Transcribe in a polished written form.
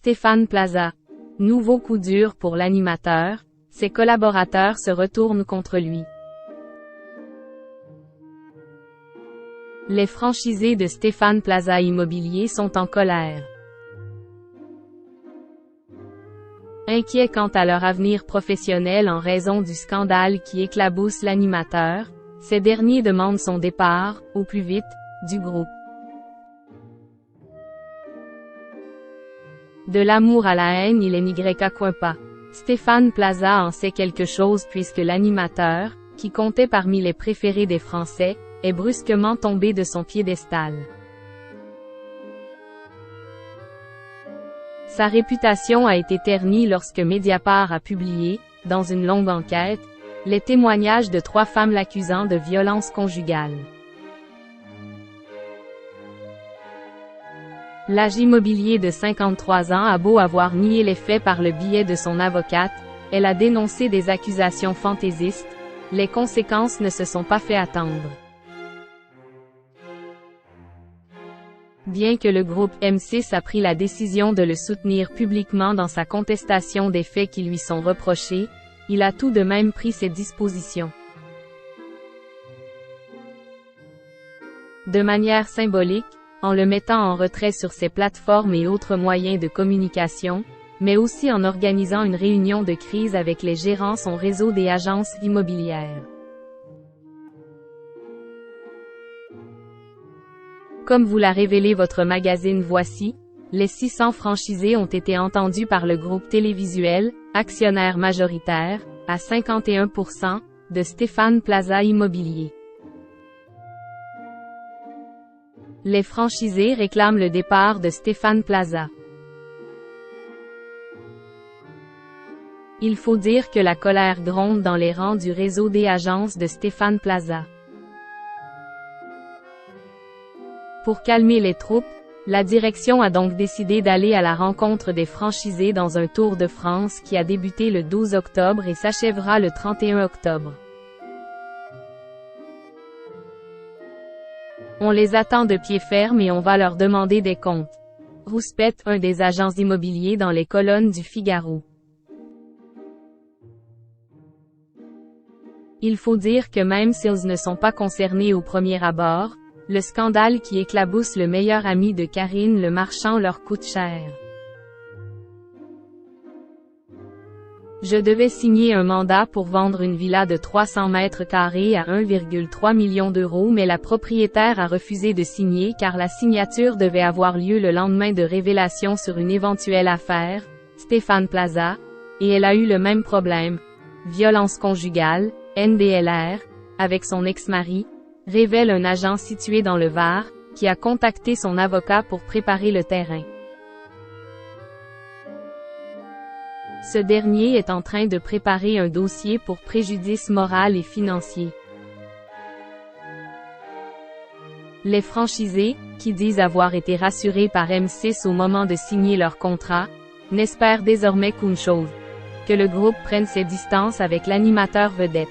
Stéphane Plaza. Nouveau coup dur pour l'animateur, ses collaborateurs se retournent contre lui. Les franchisés de Stéphane Plaza Immobilier sont en colère. Inquiets quant à leur avenir professionnel en raison du scandale qui éclabousse l'animateur, ces derniers demandent son départ, au plus vite, du groupe. De l'amour à la haine, il est n'y pas. Stéphane Plaza en sait quelque chose puisque l'animateur, qui comptait parmi les préférés des Français, est brusquement tombé de son piédestal. Sa réputation a été ternie lorsque Mediapart a publié, dans une longue enquête, les témoignages de 3 femmes l'accusant de violence conjugale. L'agent immobilier de 53 ans a beau avoir nié les faits par le biais de son avocate, elle a dénoncé des accusations fantaisistes, les conséquences ne se sont pas fait attendre. Bien que le groupe M6 a pris la décision de le soutenir publiquement dans sa contestation des faits qui lui sont reprochés, il a tout de même pris ses dispositions. De manière symbolique, en le mettant en retrait sur ses plateformes et autres moyens de communication, mais aussi en organisant une réunion de crise avec les gérants son réseau des agences immobilières. Comme vous l'a révélé votre magazine Voici, les 600 franchisés ont été entendus par le groupe télévisuel, actionnaire majoritaire, à 51%, de Stéphane Plaza Immobilier. Les franchisés réclament le départ de Stéphane Plaza. Il faut dire que la colère gronde dans les rangs du réseau des agences de Stéphane Plaza. Pour calmer les troupes, la direction a donc décidé d'aller à la rencontre des franchisés dans un Tour de France qui a débuté le 12 octobre et s'achèvera le 31 octobre. On les attend de pied ferme et on va leur demander des comptes. Rouspète, un des agents immobiliers dans les colonnes du Figaro. Il faut dire que même s'ils ne sont pas concernés au premier abord, le scandale qui éclabousse le meilleur ami de Karine Le Marchand leur coûte cher. Je devais signer un mandat pour vendre une villa de 300 mètres carrés à 1,3 million d'euros mais la propriétaire a refusé de signer car la signature devait avoir lieu le lendemain de révélations sur une éventuelle affaire, Stéphane Plaza, et elle a eu le même problème, violence conjugale, NDLR, avec son ex-mari, révèle un agent situé dans le Var, qui a contacté son avocat pour préparer le terrain. Ce dernier est en train de préparer un dossier pour préjudice moral et financier. Les franchisés, qui disent avoir été rassurés par M6 au moment de signer leur contrat, n'espèrent désormais qu'une chose, que le groupe prenne ses distances avec l'animateur vedette.